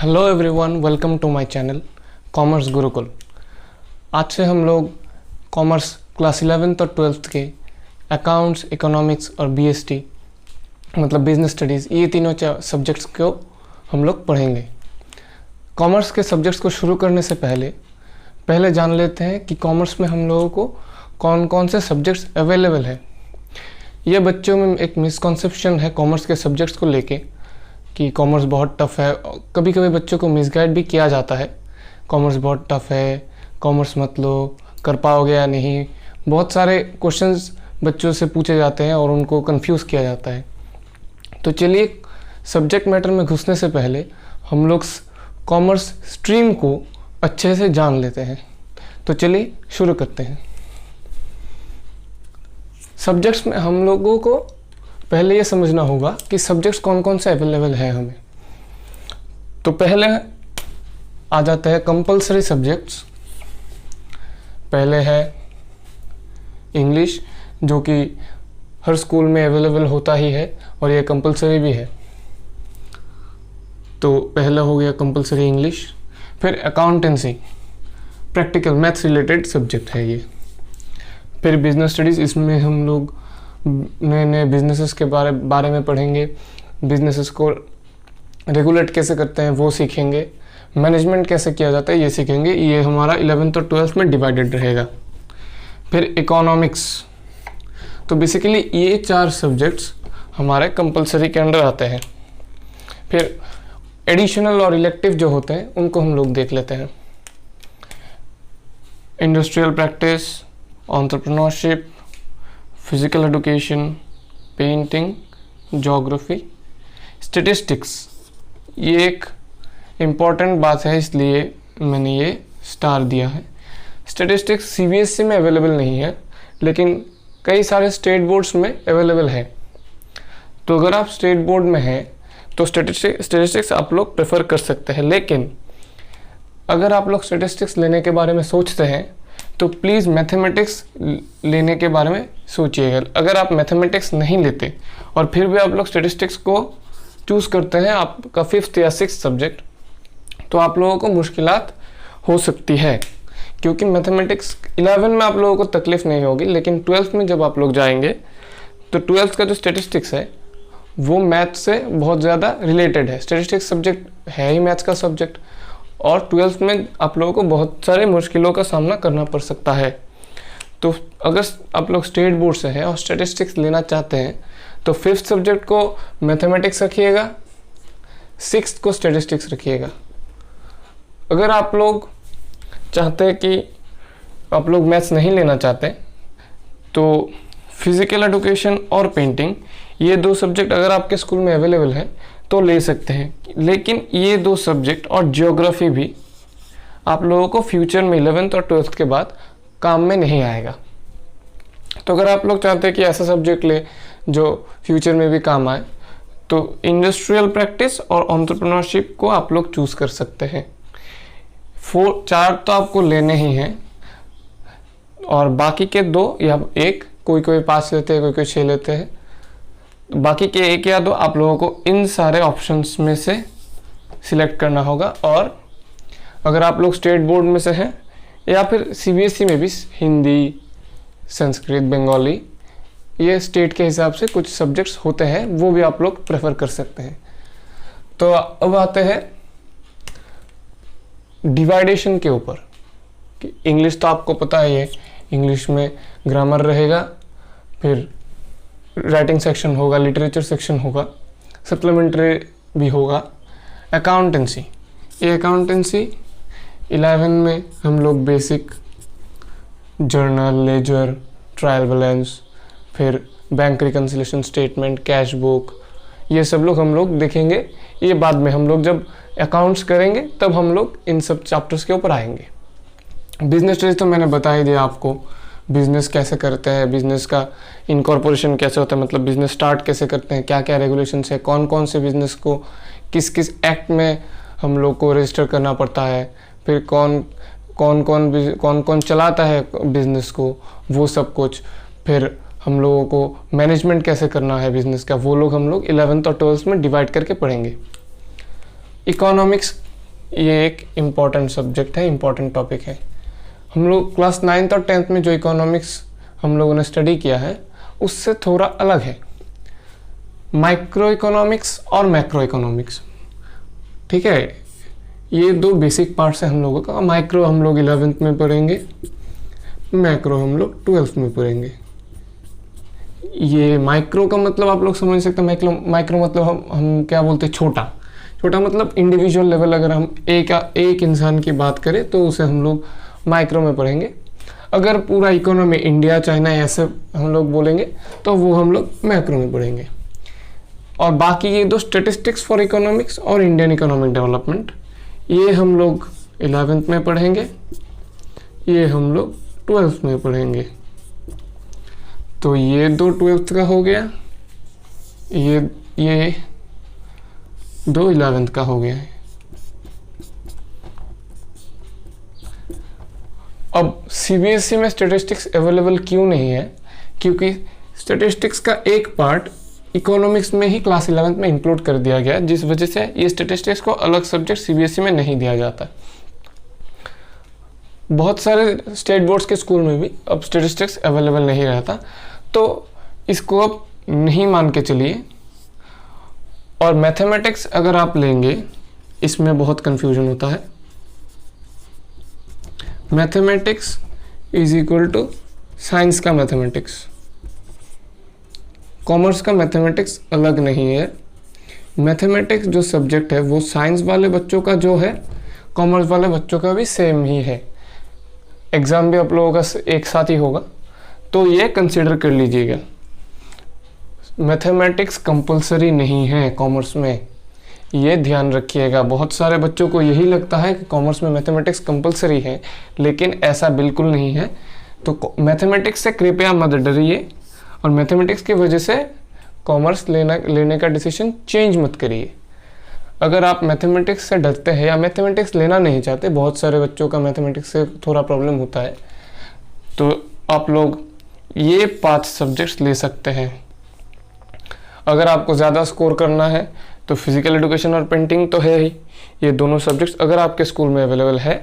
Hello everyone, welcome to my channel Commerce Gurukul. आज से हम लोग कॉमर्स क्लास 11th और 12th के अकाउंट्स, इकोनॉमिक्स और बीएसटी मतलब बिजनेस स्टडीज़, ये तीनों सब्जेक्ट्स को हम लोग पढ़ेंगे। कॉमर्स के सब्जेक्ट्स को शुरू करने से पहले जान लेते हैं कि कॉमर्स में हम लोगों को कौन कौन से सब्जेक्ट्स अवेलेबल है। ये बच्चों में एक मिसकॉन्सेप्शन है कॉमर्स के सब्जेक्ट्स को लेके कि कॉमर्स बहुत टफ़ है। कभी कभी बच्चों को मिसगाइड भी किया जाता है, कॉमर्स बहुत टफ़ है, कॉमर्स मत लो, कर पाओगे या नहीं। बहुत सारे क्वेश्चंस बच्चों से पूछे जाते हैं और उनको कंफ्यूज किया जाता है। तो चलिए सब्जेक्ट मैटर में घुसने से पहले हम लोग कॉमर्स स्ट्रीम को अच्छे से जान लेते हैं। तो चलिए शुरू करते हैं। सब्जेक्ट्स में हम लोगों को पहले ये समझना होगा कि सब्जेक्ट्स कौन कौन से अवेलेबल है हमें। तो पहले आ जाते हैं कंपलसरी सब्जेक्ट्स। पहले है इंग्लिश, जो कि हर स्कूल में अवेलेबल होता ही है और ये कंपलसरी भी है। तो पहला हो गया कंपलसरी इंग्लिश। फिर accountancy, practical maths related subject है ये। फिर बिजनेस स्टडीज़, इसमें हम लोग नए नए बिजनेसेस के बारे में पढ़ेंगे, बिजनेसेस को रेगुलेट कैसे करते हैं वो सीखेंगे, मैनेजमेंट कैसे किया जाता है ये सीखेंगे। ये हमारा 11th और 12th में डिवाइडेड रहेगा। फिर इकोनॉमिक्स, तो बेसिकली ये 4 सब्जेक्ट्स हमारे कंपलसरी के अंडर आते हैं। फिर एडिशनल और इलेक्टिव जो होते हैं उनको हम लोग देख लेते हैं। Industrial practice, entrepreneurship, physical education, painting, geography, statistics. ये एक इम्पॉर्टेंट बात है, इसलिए मैंने ये स्टार दिया है। स्टैटिस्टिक्स सीबीएसई में अवेलेबल नहीं है, लेकिन कई सारे स्टेट बोर्ड्स में अवेलेबल है। तो अगर आप स्टेट बोर्ड में हैं तो स्टैटिस्टिक्स आप लोग प्रेफर कर सकते हैं। लेकिन अगर आप लोग स्टैटिस्टिक्स लेने के बारे में सोचते हैं तो प्लीज़ मैथमेटिक्स लेने के बारे में सोचिएगा। अगर आप मैथमेटिक्स नहीं लेते और फिर भी आप लोग स्टैटिस्टिक्स को चूज़ करते हैं आपका 5th या 6th सब्जेक्ट, तो आप लोगों को मुश्किलात हो सकती है, क्योंकि मैथमेटिक्स 11 में आप लोगों को तकलीफ़ नहीं होगी, लेकिन 12th में जब आप लोग जाएंगे तो 12th का जो स्टैटिस्टिक्स है वो मैथ से बहुत ज़्यादा रिलेटेड है। स्टैटिस्टिक्स सब्जेक्ट है ही मैथ्स का सब्जेक्ट, और 12th में आप लोगों को बहुत सारे मुश्किलों का सामना करना पड़ सकता है। तो अगर आप लोग स्टेट बोर्ड से हैं और स्टैटिस्टिक्स लेना चाहते हैं तो 5th सब्जेक्ट को मैथमेटिक्स रखिएगा, 6th को स्टैटिस्टिक्स रखिएगा। अगर आप लोग चाहते हैं कि आप लोग मैथ्स नहीं लेना चाहते तो फिजिकल एजुकेशन और पेंटिंग, ये 2 सब्जेक्ट अगर आपके स्कूल में अवेलेबल है तो ले सकते हैं। लेकिन ये 2 सब्जेक्ट और ज्योग्राफी भी आप लोगों को फ्यूचर में 11th और 12th के बाद काम में नहीं आएगा। तो अगर आप लोग चाहते हैं कि ऐसा सब्जेक्ट ले जो फ्यूचर में भी काम आए, तो इंडस्ट्रियल प्रैक्टिस और एंटरप्रेन्योरशिप को आप लोग चूज़ कर सकते हैं। 4 तो आपको लेने ही हैं, और बाकी के 2 या 1, कोई 5 लेते हैं, कोई 6 लेते हैं, बाकी के 1 या 2 आप लोगों को इन सारे ऑप्शंस में से सिलेक्ट करना होगा। और अगर आप लोग स्टेट बोर्ड में से हैं या फिर सीबीएसई में भी हिंदी, संस्कृत, बंगाली, ये स्टेट के हिसाब से कुछ सब्जेक्ट्स होते हैं, वो भी आप लोग प्रेफर कर सकते हैं। तो अब आते हैं डिवाइडेशन के ऊपर। कि इंग्लिश तो आपको पता है, इंग्लिश में ग्रामर रहेगा, फिर राइटिंग सेक्शन होगा, लिटरेचर सेक्शन होगा, सप्लीमेंट्री भी होगा। अकाउंटेंसी, ये अकाउंटेंसी 11 में हम लोग basic journal, ledger, trial balance, फिर bank reconciliation statement, cash book, ये सब हम लोग देखेंगे। ये बाद में हम लोग जब अकाउंट्स करेंगे तब हम लोग इन सब चैप्टर्स के ऊपर आएंगे। बिजनेस स्टडीज तो मैंने बता ही दिया आपको, बिज़नेस कैसे करते हैं, बिज़नेस का इनकॉर्पोरेशन कैसे होता है, मतलब बिज़नेस स्टार्ट कैसे करते हैं, क्या क्या रेगुलेशंस है, कौन कौन से बिज़नेस को किस किस एक्ट में हम लोग को रजिस्टर करना पड़ता है, फिर कौन कौन चलाता है बिज़नेस को, वो सब कुछ। फिर हम लोगों को मैनेजमेंट कैसे करना है बिज़नेस का, वो लोग हम लोग 11th और 12th में डिवाइड करके पढ़ेंगे। इकोनॉमिक्स ये एक इम्पॉर्टेंट सब्जेक्ट है, इम्पॉर्टेंट टॉपिक है। हम लोग क्लास 9th और 10th में जो इकोनॉमिक्स हम लोगों ने स्टडी किया है उससे थोड़ा अलग है, माइक्रो इकोनॉमिक्स और मैक्रो इकोनॉमिक्स। ठीक है, ये दो बेसिक पार्ट्स हैं हम लोगों का। माइक्रो हम लोग 11th में पढ़ेंगे, मैक्रो हम लोग 12th में पढ़ेंगे। ये माइक्रो का मतलब आप लोग समझ सकते हैं, माइक्रो मतलब हम क्या बोलते हैं, छोटा। छोटा मतलब इंडिविजुअल लेवल, अगर हम एक इंसान की बात करें तो उसे हम लोग माइक्रो में पढ़ेंगे। अगर पूरा इकोनॉमी इंडिया चाइना ऐसे हम लोग बोलेंगे तो वो हम लोग मैक्रो में पढ़ेंगे। और बाकी ये दो स्टेटिस्टिक्स फॉर इकोनॉमिक्स और इंडियन इकोनॉमिक डेवलपमेंट, ये हम लोग 11th में पढ़ेंगे, ये हम लोग 12th में पढ़ेंगे। तो ये दो 12th का हो गया, ये दो 11th का हो गया है। अब सीबीएसई में स्टैटिस्टिक्स अवेलेबल क्यों नहीं है? क्योंकि स्टैटिस्टिक्स का एक पार्ट इकोनॉमिक्स में ही क्लास 11th में इंक्लूड कर दिया गया, जिस वजह से ये स्टैटिस्टिक्स को अलग सब्जेक्ट सीबीएसई में नहीं दिया जाता। बहुत सारे स्टेट बोर्ड्स के स्कूल में भी अब स्टैटिस्टिक्स अवेलेबल नहीं रहता, तो इसको अब नहीं मान के चलिए। और मैथमेटिक्स अगर आप लेंगे, इसमें बहुत कंफ्यूजन होता है। Mathematics is equal to science का मैथमेटिक्स, कॉमर्स का मैथमेटिक्स अलग नहीं है। मैथमेटिक्स जो सब्जेक्ट है वो साइंस वाले बच्चों का जो है, कॉमर्स वाले बच्चों का भी सेम ही है। एग्ज़ाम भी आप लोगों का एक साथ ही होगा, तो ये कंसिडर कर लीजिएगा। मैथमेटिक्स कंपलसरी नहीं है कॉमर्स में, ये ध्यान रखिएगा। बहुत सारे बच्चों को यही लगता है कि कॉमर्स में मैथमेटिक्स कंपलसरी है, लेकिन ऐसा बिल्कुल नहीं है। तो मैथमेटिक्स से कृपया मत डरिए, और मैथमेटिक्स की वजह से कॉमर्स लेने का डिसीजन चेंज मत करिए। अगर आप मैथमेटिक्स से डरते हैं या मैथमेटिक्स लेना नहीं चाहते, बहुत सारे बच्चों का मैथमेटिक्स से थोड़ा प्रॉब्लम होता है, तो आप लोग ये 5 सब्जेक्ट्स ले सकते हैं। अगर आपको ज़्यादा स्कोर करना है तो फिजिकल एजुकेशन और पेंटिंग तो है ही, ये दोनों सब्जेक्ट्स अगर आपके स्कूल में अवेलेबल है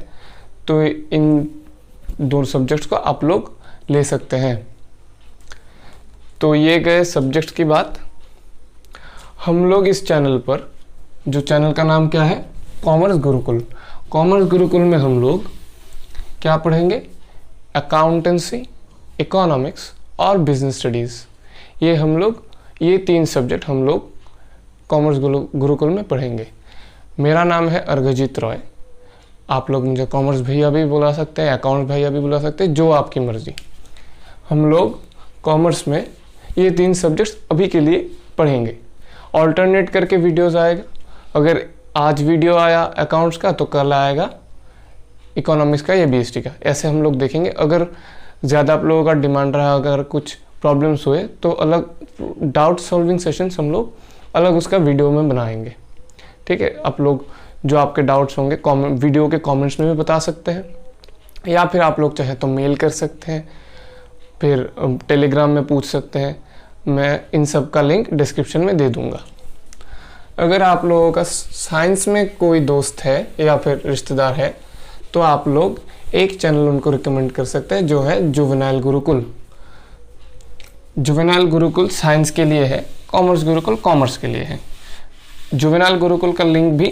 तो इन दो सब्जेक्ट्स को आप लोग ले सकते हैं। तो ये गए सब्जेक्ट्स की बात। हम लोग इस चैनल पर, जो चैनल का नाम क्या है, कॉमर्स गुरुकुल, कॉमर्स गुरुकुल में हम लोग क्या पढ़ेंगे, अकाउंटेंसी, इकोनॉमिक्स और बिजनेस स्टडीज़। ये 3 सब्जेक्ट हम लोग कॉमर्स गुरुकुल में पढ़ेंगे। मेरा नाम है अर्घजीत रॉय, आप लोग मुझे कॉमर्स भैया भी बुला सकते हैं, अकाउंट्स भैया भी बुला सकते हैं, जो आपकी मर्ज़ी। हम लोग कॉमर्स में ये 3 सब्जेक्ट्स अभी के लिए पढ़ेंगे। ऑल्टरनेट करके वीडियोस आएगा, अगर आज वीडियो आया अकाउंट्स का तो कल आएगा इकोनॉमिक्स का या बीएसटी का, ऐसे हम लोग देखेंगे। अगर ज़्यादा आप लोगों का डिमांड रहा, अगर कुछ प्रॉब्लम्स हुए तो अलग डाउट सॉल्विंग सेशंस हम लोग अलग उसका वीडियो में बनाएंगे। ठीक है, आप लोग जो आपके डाउट्स होंगे वीडियो के कमेंट्स में भी बता सकते हैं, या फिर आप लोग चाहे तो मेल कर सकते हैं, फिर टेलीग्राम में पूछ सकते हैं। मैं इन सब का लिंक डिस्क्रिप्शन में दे दूंगा। अगर आप लोगों का साइंस में कोई दोस्त है या फिर रिश्तेदार है तो आप लोग एक चैनल उनको रिकमेंड कर सकते हैं, जो है juvenile Gurukul. Juvenile Gurukul science के लिए है, कॉमर्स गुरुकुल कॉमर्स के लिए है। जुवेनाइल गुरुकुल का लिंक भी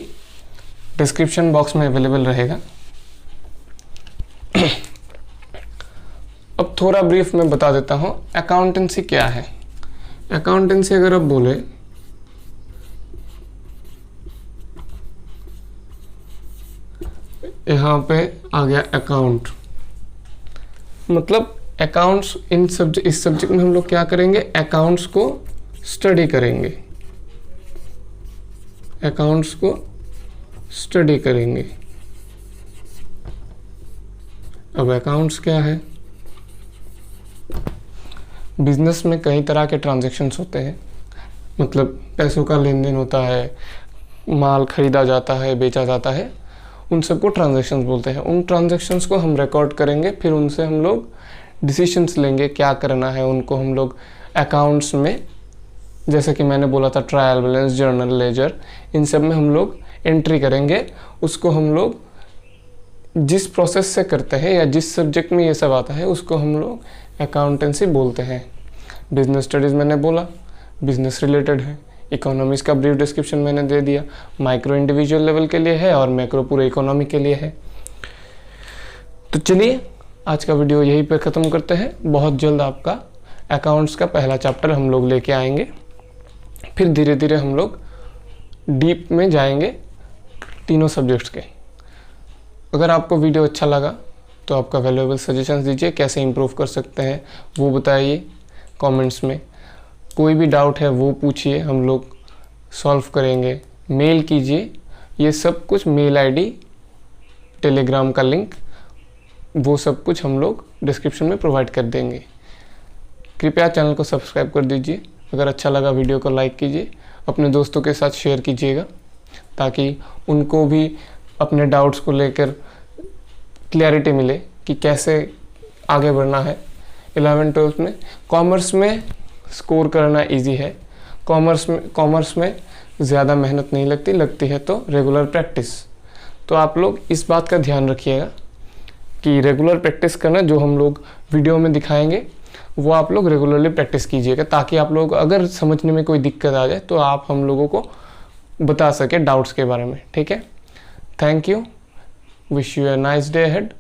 डिस्क्रिप्शन बॉक्स में अवेलेबल रहेगा। अब थोड़ा ब्रीफ में बता देता हूँ अकाउंटेंसी क्या है। अकाउंटेंसी अगर आप बोले, यहाँ पे आ गया अकाउंट, मतलब अकाउंट्स इस सब्जेक्ट में हम लोग क्या करेंगे, अकाउंट्स को स्टडी करेंगे, अकाउंट्स को स्टडी करेंगे। अब अकाउंट्स क्या है, बिजनेस में कई तरह के ट्रांजैक्शंस होते हैं, मतलब पैसों का लेन देन होता है, माल खरीदा जाता है, बेचा जाता है, उन सबको ट्रांजैक्शंस बोलते हैं। उन ट्रांजैक्शंस को हम रिकॉर्ड करेंगे, फिर उनसे हम लोग डिसीशंस लेंगे क्या करना है। उनको हम लोग अकाउंट्स में, जैसे कि मैंने बोला था, ट्रायल बैलेंस, जर्नल, लेजर, इन सब में हम लोग एंट्री करेंगे उसको हम लोग जिस प्रोसेस से करते हैं या जिस सब्जेक्ट में ये सब आता है उसको हम लोग अकाउंटेंसी बोलते हैं। बिजनेस स्टडीज़ मैंने बोला बिजनेस रिलेटेड है, इकोनॉमिक्स का ब्रीफ डिस्क्रिप्शन मैंने दे दिया, माइक्रो इंडिविजुअल लेवल के लिए है और मैक्रो पूरे इकोनॉमी के लिए है। तो चलिए आज का वीडियो यहीं पे ख़त्म करते हैं। बहुत जल्द आपका अकाउंट्स का पहला चैप्टर हम लोग लेके आएंगे, फिर धीरे धीरे हम लोग डीप में जाएंगे तीनों सब्जेक्ट्स के। अगर आपको वीडियो अच्छा लगा तो आपका वैल्यूएबल सजेशंस दीजिए, कैसे इम्प्रूव कर सकते हैं वो बताइए कमेंट्स में। कोई भी डाउट है वो पूछिए, हम लोग सॉल्व करेंगे। मेल कीजिए, ये सब कुछ मेल आईडी, टेलीग्राम का लिंक, वो सब कुछ हम लोग डिस्क्रिप्शन में प्रोवाइड कर देंगे। कृपया चैनल को सब्सक्राइब कर दीजिए। अगर अच्छा लगा वीडियो को लाइक कीजिए, अपने दोस्तों के साथ शेयर कीजिएगा ताकि उनको भी अपने डाउट्स को लेकर क्लैरिटी मिले कि कैसे आगे बढ़ना है। 11th-12th में कॉमर्स में स्कोर करना इजी है। कॉमर्स में ज़्यादा मेहनत नहीं लगती है तो रेगुलर प्रैक्टिस। तो आप लोग इस बात का ध्यान रखिएगा कि रेगुलर प्रैक्टिस करना, जो हम लोग वीडियो में दिखाएंगे वो आप लोग रेगुलरली प्रैक्टिस कीजिएगा ताकि आप लोग अगर समझने में कोई दिक्कत आ जाए तो आप हम लोगों को बता सके डाउट्स के बारे में। ठीक है, thank you, wish you a nice day ahead.